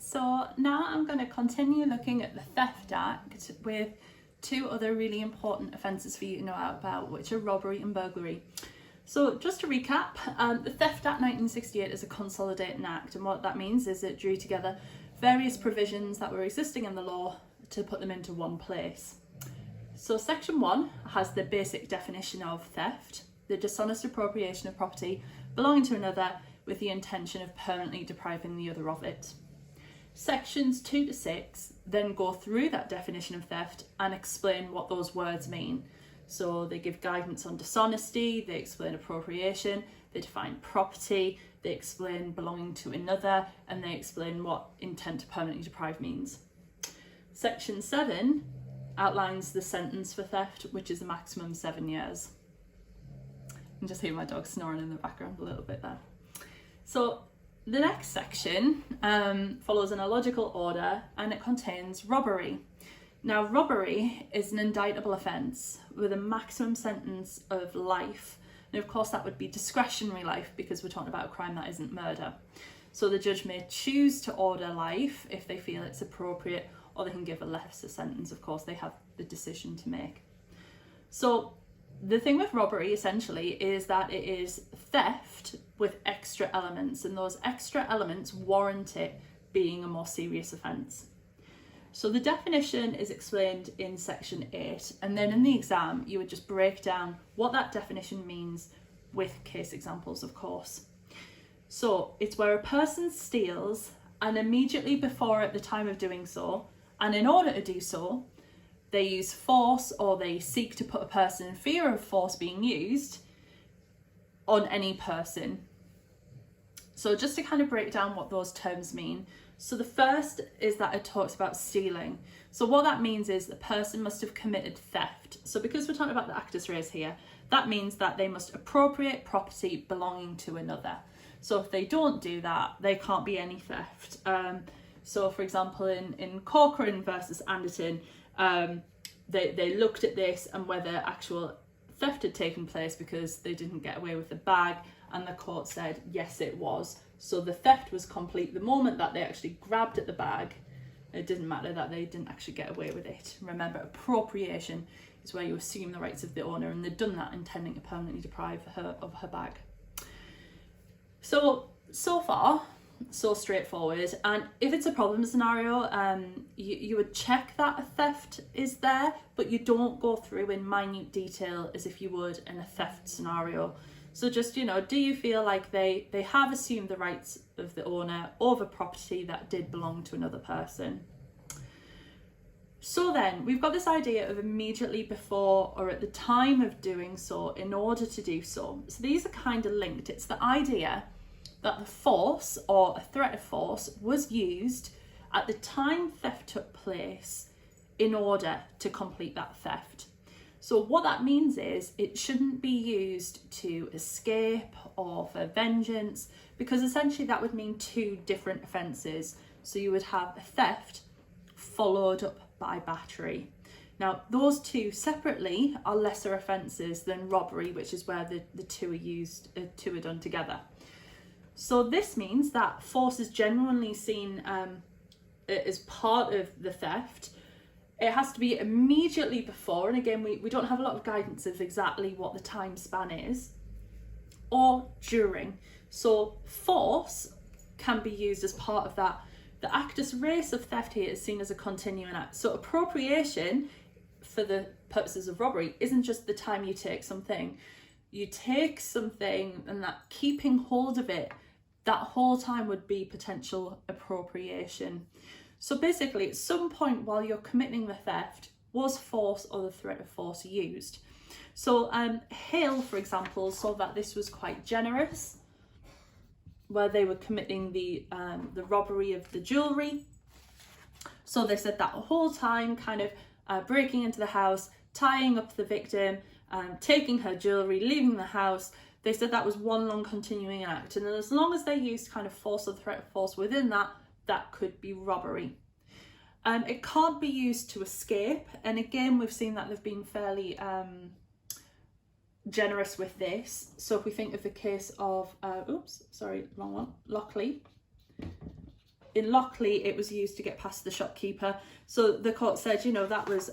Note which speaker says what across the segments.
Speaker 1: So now I'm going to continue looking at the Theft Act with two other really important offences for you to know about, which are robbery and burglary. So just to recap, the Theft Act 1968 is a consolidating act, and what that means is it drew together various provisions that were existing in the law to put them into one place. So section 1 has the basic definition of theft: the dishonest appropriation of property belonging to another with the intention of permanently depriving the other of it. Sections 2 to 6 then go through that definition of theft and explain what those words mean. So they give guidance on dishonesty, they explain appropriation, they define property, they explain belonging to another, and they explain what intent to permanently deprive means. Section 7 outlines the sentence for theft, which is a maximum 7 years. You can just hear my dog snoring in the background a little bit there. So the next section follows in a logical order, and it contains robbery. Now, robbery is an indictable offence with a maximum sentence of life. And of course, that would be discretionary life because we're talking about a crime that isn't murder. So the judge may choose to order life if they feel it's appropriate, or they can give a lesser sentence. Of course, they have the decision to make. So the thing with robbery essentially is that it is theft with extra elements, and those extra elements warrant it being a more serious offence. So the definition is explained in section 8, and then in the exam you would just break down what that definition means with case examples, of course. So it's where a person steals, and immediately before at the time of doing so, and in order to do so, they use force, or they seek to put a person in fear of force being used on any person. So just to kind of break down what those terms mean. So the first is that it talks about stealing. So what that means is the person must have committed theft. So because we're talking about the actus reus here, that means that they must appropriate property belonging to another. So if they don't do that, there can't be any theft. So for example, in Corcoran versus Anderton, they looked at this and whether actual theft had taken place because they didn't get away with the bag, and the court said yes, it was. So the theft was complete the moment that they actually grabbed at the bag. It didn't matter that they didn't actually get away with it. Remember, appropriation is where you assume the rights of the owner, and they'd done that intending to permanently deprive her of her bag. So far, so straightforward. And if it's a problem scenario, you would check that a theft is there, but you don't go through in minute detail as if you would in a theft scenario. So just, do you feel like they have assumed the rights of the owner over property that did belong to another person? So then we've got this idea of immediately before or at the time of doing so in order to do so. So these are kind of linked. It's the idea that the force or a threat of force was used at the time theft took place in order to complete that theft. So what that means is it shouldn't be used to escape or for vengeance, because essentially that would mean two different offences. So you would have a theft followed up by battery. Now those two separately are lesser offences than robbery, which is where the two are done together. So this means that force is genuinely seen as part of the theft. It has to be immediately before, and again, we don't have a lot of guidance of exactly what the time span is, or during. So force can be used as part of that. The actus reus of theft here is seen as a continuing act. So appropriation, for the purposes of robbery, isn't just the time you take something. You take something, and that keeping hold of it, that whole time would be potential appropriation. So basically, at some point while you're committing the theft, was force or the threat of force used? So Hill, for example, saw that this was quite generous, where they were committing the robbery of the jewellery. So they said that whole time, kind of breaking into the house, tying up the victim, taking her jewellery, leaving the house. They said that was one long continuing act, and as long as they used kind of force or threat of force within that, that could be robbery. It can't be used to escape, and again we've seen that they've been fairly generous with this. So if we think of the case of Lockley, in Lockley, it was used to get past the shopkeeper. So the court said, you know, that was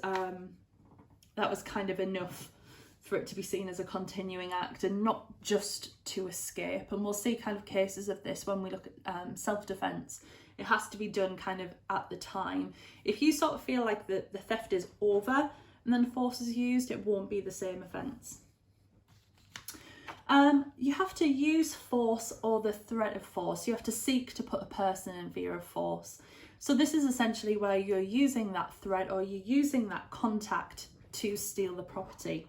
Speaker 1: kind of enough for it to be seen as a continuing act and not just to escape. And we'll see kind of cases of this when we look at self-defense. It has to be done kind of at the time. If you sort of feel like the theft is over and then force is used, it won't be the same offence. You have to use force or the threat of force. You have to seek to put a person in fear of force. So this is essentially where you're using that threat or you're using that contact to steal the property.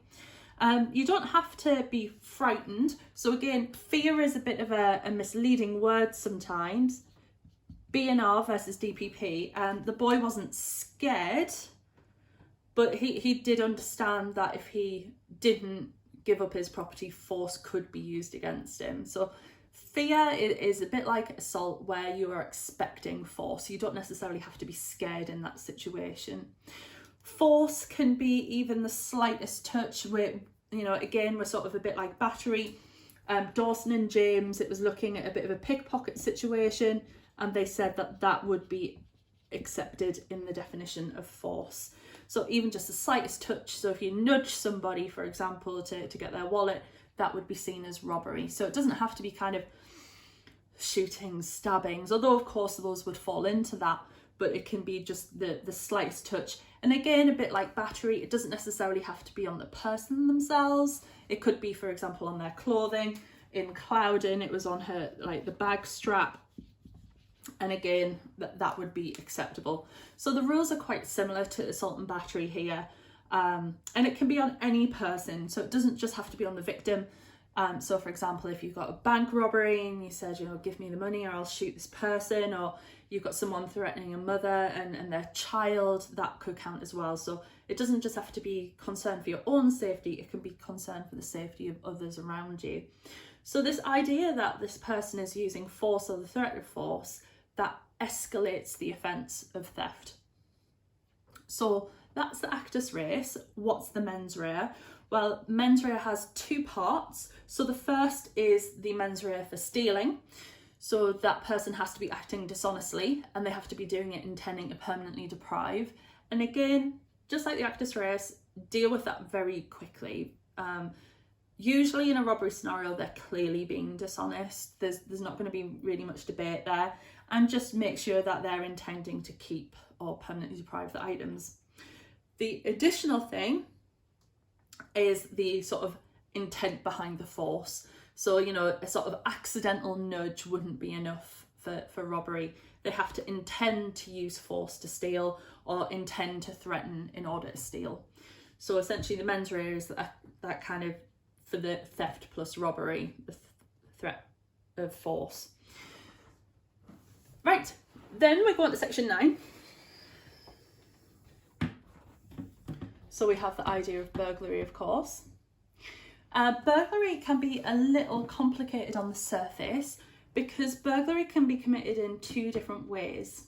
Speaker 1: You don't have to be frightened. So again, fear is a bit of a misleading word sometimes. BNR versus DPP, the boy wasn't scared, but he did understand that if he didn't give up his property, force could be used against him. So fear is a bit like assault, where you are expecting force. You don't necessarily have to be scared in that situation. Force can be even the slightest touch. Where, you know, again, we're sort of a bit like battery. Dawson and James, it was looking at a bit of a pickpocket situation, and they said that that would be accepted in the definition of force. So even just the slightest touch, so if you nudge somebody, for example, to get their wallet, that would be seen as robbery. So it doesn't have to be kind of shootings, stabbings, although of course those would fall into that, but it can be just the slightest touch. And again, a bit like battery, it doesn't necessarily have to be on the person themselves. It could be, for example, on their clothing. In Clouden, it was on her, like the bag strap. And again, that would be acceptable. So the rules are quite similar to assault and battery here. And it can be on any person. So it doesn't just have to be on the victim. So for example, if you've got a bank robbery and you said, you know, give me the money or I'll shoot this person, or you've got someone threatening a mother and their child, that could count as well. So it doesn't just have to be concern for your own safety, it can be concern for the safety of others around you. So this idea that this person is using force or the threat of force, that escalates the offence of theft. So that's the actus reus. What's the mens rea? Well, mens rea has two parts. So the first is the mens rea for stealing. So that person has to be acting dishonestly and they have to be doing it intending to permanently deprive. And again, just like the actus reus, deal with that very quickly. Usually in a robbery scenario, they're clearly being dishonest. There's not going to be really much debate there. And just make sure that they're intending to keep or permanently deprive the items. The additional thing is the sort of intent behind the force. So, you know, a sort of accidental nudge wouldn't be enough for robbery. They have to intend to use force to steal or intend to threaten in order to steal. So essentially the mens rea is that kind of for the theft plus robbery, the threat of force. Right, then we go on to section 9. So we have the idea of burglary, of course. Burglary can be a little complicated on the surface because burglary can be committed in two different ways.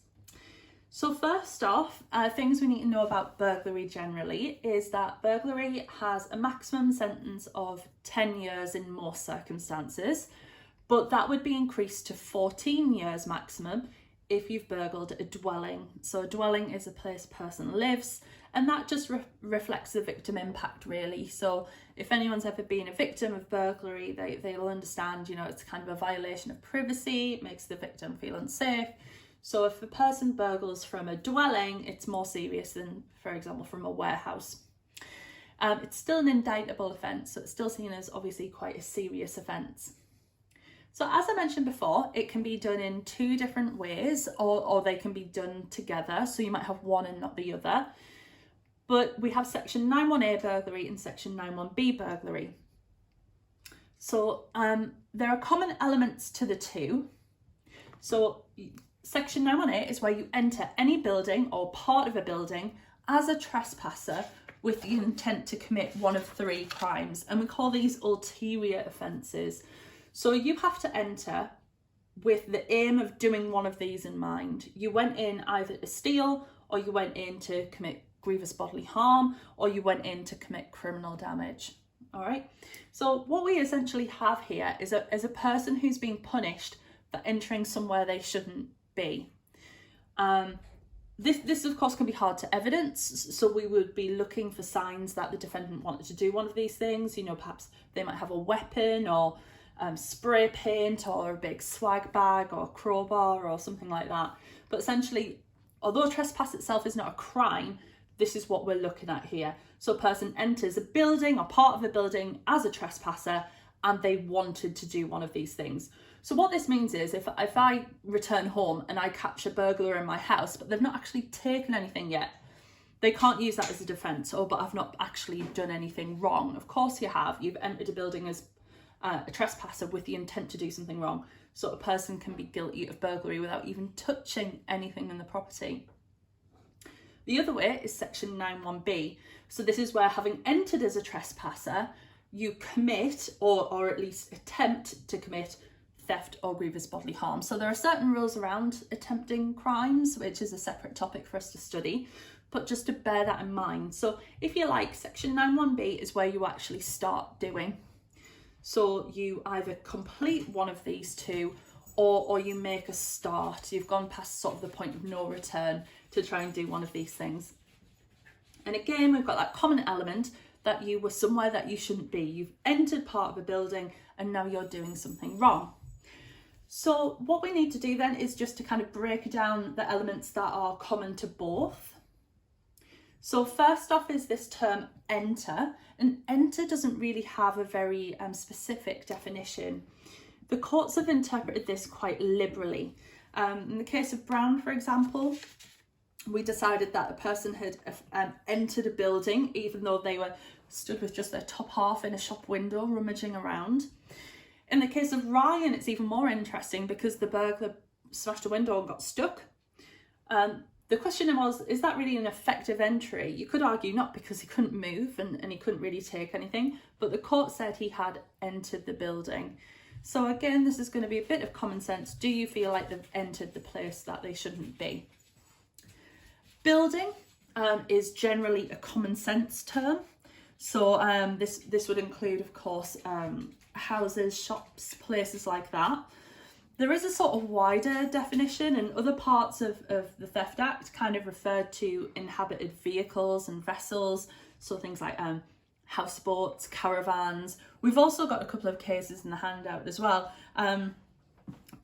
Speaker 1: So first off, things we need to know about burglary generally is that burglary has a maximum sentence of 10 years in most circumstances, but that would be increased to 14 years maximum if you've burgled a dwelling. So a dwelling is a place a person lives, and that just reflects the victim impact really. So if anyone's ever been a victim of burglary, they'll understand, you know, it's kind of a violation of privacy, it makes the victim feel unsafe. So if a person burgles from a dwelling, it's more serious than, for example, from a warehouse. It's still an indictable offence, so it's still seen as obviously quite a serious offence. So as I mentioned before, it can be done in two different ways, or they can be done together. So you might have one and not the other. But we have section 9.1a burglary and section 9.1b burglary. So there are common elements to the two. So section 9.1a is where you enter any building or part of a building as a trespasser with the intent to commit one of three crimes. And we call these ulterior offences. So you have to enter with the aim of doing one of these in mind. You went in either to steal, or you went in to commit grievous bodily harm, or you went in to commit criminal damage. All right. So what we essentially have here is a person who's being punished for entering somewhere they shouldn't be. This of course can be hard to evidence, so we would be looking for signs that the defendant wanted to do one of these things. You know, perhaps they might have a weapon or spray paint or a big swag bag or crowbar or something like that. But essentially, although trespass itself is not a crime, this is what we're looking at here. So a person enters a building or part of a building as a trespasser and they wanted to do one of these things. So what this means is if I return home and I catch a burglar in my house, but they've not actually taken anything yet, they can't use that as a defence. Oh, but I've not actually done anything wrong. Of course you have. You've entered a building as a trespasser with the intent to do something wrong. So a person can be guilty of burglary without even touching anything in the property. The other way is section 9(1)(b). So this is where, having entered as a trespasser, you commit or at least attempt to commit theft or grievous bodily harm. So there are certain rules around attempting crimes, which is a separate topic for us to study, but just to bear that in mind. So if you like, section 9(1)(b) is where you actually start doing. So you either complete one of these two or you make a start. You've gone past sort of the point of no return to try and do one of these things. And again, we've got that common element that you were somewhere that you shouldn't be. You've entered part of a building and now you're doing something wrong. So what we need to do then is just to kind of break down the elements that are common to both. So first off is this term enter, and enter doesn't really have a very specific definition. The courts have interpreted this quite liberally. In the case of Brown, for example, we decided that a person had entered a building even though they were stood with just their top half in a shop window rummaging around. In the case of Ryan, it's even more interesting because the burglar smashed a window and got stuck. The question was, is that really an effective entry? You could argue not, because he couldn't move and he couldn't really take anything, but the court said he had entered the building. So again, this is going to be a bit of common sense. Do you feel like they've entered the place that they shouldn't be? Building is generally a common sense term. So this would include, of course, houses, shops, places like that. There is a sort of wider definition, and other parts of the Theft Act kind of referred to inhabited vehicles and vessels, so things like houseboats, caravans. We've also got a couple of cases in the handout as well.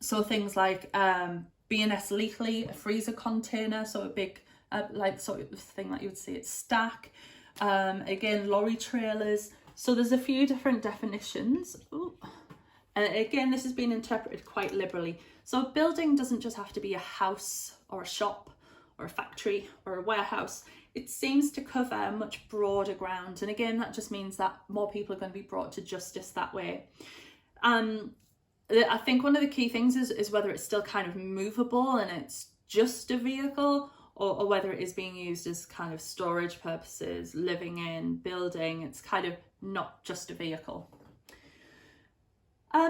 Speaker 1: So things like B&S Leakley, a freezer container, so a big like sort of thing that you would see at Stack. Again, lorry trailers. So there's a few different definitions. Ooh. And again, this has been interpreted quite liberally. So a building doesn't just have to be a house or a shop or a factory or a warehouse. It seems to cover a much broader ground. And again, that just means that more people are going to be brought to justice that way. I think one of the key things is whether it's still kind of movable and it's just a vehicle, or whether it is being used as kind of storage purposes, living in, building. It's kind of not just a vehicle.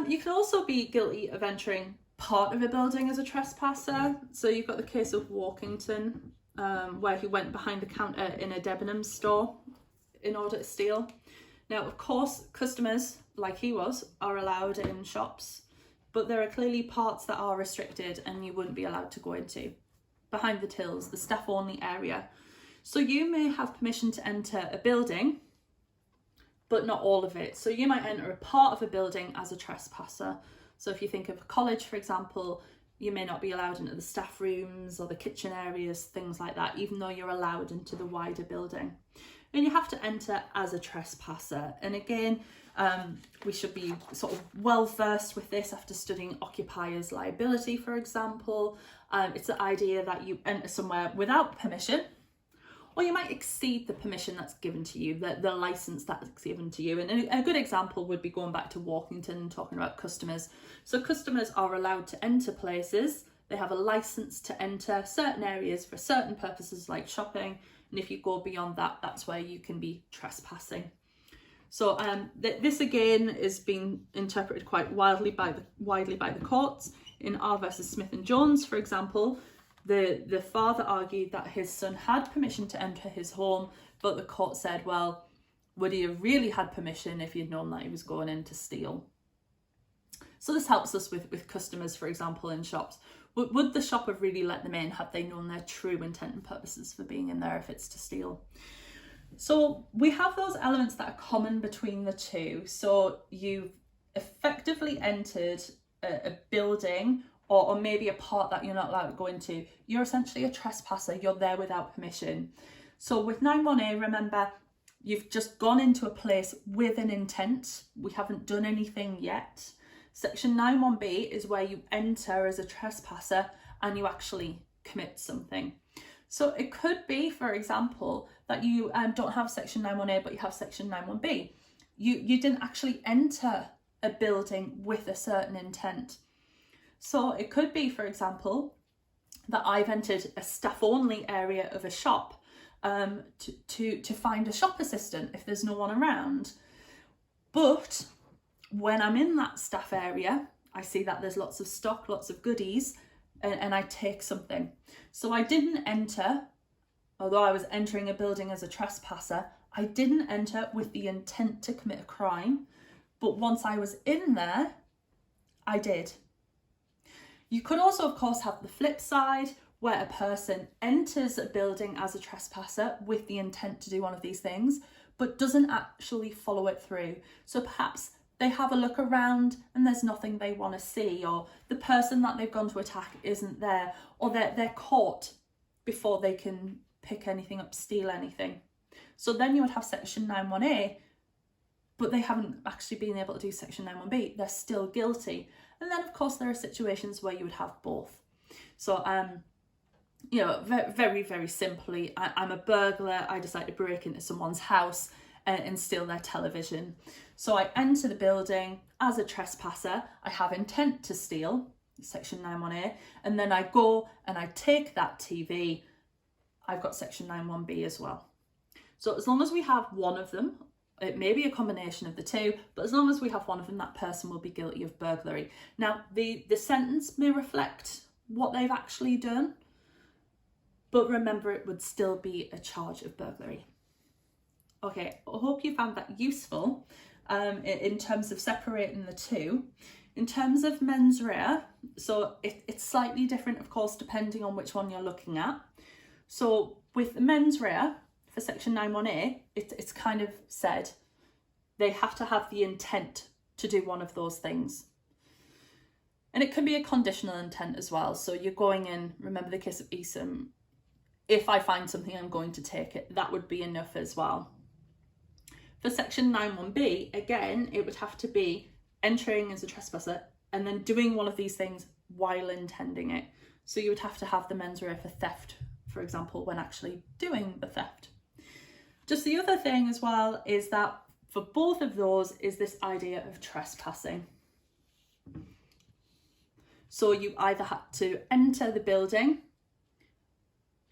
Speaker 1: You can also be guilty of entering part of a building as a trespasser. So you've got the case of Walkington, where he went behind the counter in a Debenhams store in order to steal. Now, of course, customers, like he was, are allowed in shops, but there are clearly parts that are restricted and you wouldn't be allowed to go into. Behind the tills, the staff-only area. So you may have permission to enter a building, but not all of it. So you might enter a part of a building as a trespasser. So if you think of a college, for example, you may not be allowed into the staff rooms or the kitchen areas, things like that, even though you're allowed into the wider building. And you have to enter as a trespasser. And again, we should be sort of well versed with this after studying occupiers' liability, for example. It's the idea that you enter somewhere without permission, or you might exceed the permission that's given to you, the license that's given to you. And a good example would be going back to Walkington and talking about customers. So customers are allowed to enter places. They have a license to enter certain areas for certain purposes like shopping. And if you go beyond that, that's where you can be trespassing. So this again is being interpreted quite widely by the courts. In R versus Smith and Jones, for example, the father argued that his son had permission to enter his home, but the court said, well, would he have really had permission if he'd known that he was going in to steal? So this helps us with customers, for example, in shops. Would the shop have really let them in had they known their true intent and purposes for being in there if it's to steal? So we have those elements that are common between the two. So you've effectively entered a building or maybe a part that you're not allowed to go into. You're essentially a trespasser. You're there without permission. So with 9(1)A, remember, you've just gone into a place with an intent. We haven't done anything yet. Section 9(1)B is where you enter as a trespasser and you actually commit something. So it could be, for example, that you don't have section 9(1)A, but you have section 9(1)B. You didn't actually enter a building with a certain intent. So it could be, for example, that I've entered a staff-only area of a shop to find a shop assistant if there's no one around. But when I'm in that staff area, I see that there's lots of stock, lots of goodies, and I take something. So I didn't enter, although I was entering a building as a trespasser, I didn't enter with the intent to commit a crime, but once I was in there, I did. You could also, of course, have the flip side, where a person enters a building as a trespasser with the intent to do one of these things, but doesn't actually follow it through. So perhaps they have a look around and there's nothing they want to see, or the person that they've gone to attack isn't there, or they're caught before they can pick anything up, steal anything. So then you would have section 9(1)A, but they haven't actually been able to do section 9(1)B. They're still guilty. And then, of course, there are situations where you would have both. So, you know, very, very simply, I'm a burglar. I decide to break into someone's house and steal their television. So I enter the building as a trespasser. I have intent to steal, section 9(1)A, and then I go and I take that TV. I've got section 9(1)B as well. So as long as we have one of them, it may be a combination of the two, but as long as we have one of them, that person will be guilty of burglary. Now, the sentence may reflect what they've actually done, but remember, it would still be a charge of burglary. Okay, I hope you found that useful in terms of separating the two. In terms of mens rea, so it's slightly different, of course, depending on which one you're looking at. So with mens rea, for section 9(1)A, it's kind of said they have to have the intent to do one of those things. And it can be a conditional intent as well. So you're going in, remember the case of Esom, if I find something, I'm going to take it. That would be enough as well. For section 9(1)B, again, it would have to be entering as a trespasser and then doing one of these things while intending it. So you would have to have the mens rea for theft, for example, when actually doing the theft. Just the other thing as well is that for both of those is this idea of trespassing. So you either had to enter the building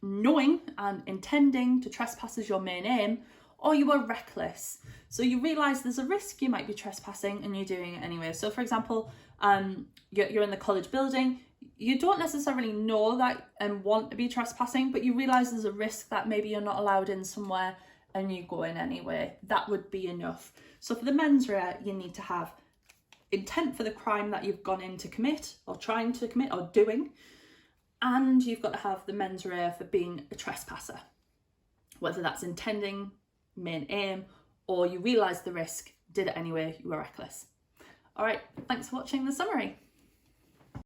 Speaker 1: knowing and intending to trespass as your main aim, or you were reckless. So you realise there's a risk you might be trespassing and you're doing it anyway. So for example, you're in the college building, you don't necessarily know that and want to be trespassing, but you realise there's a risk that maybe you're not allowed in somewhere and you go in anyway. That would be enough. So for the mens rea, you need to have intent for the crime that you've gone in to commit or trying to commit or doing, and you've got to have the mens rea for being a trespasser, whether that's intending, main aim, or you realise the risk, did it anyway, you were reckless. All right, thanks for watching the summary.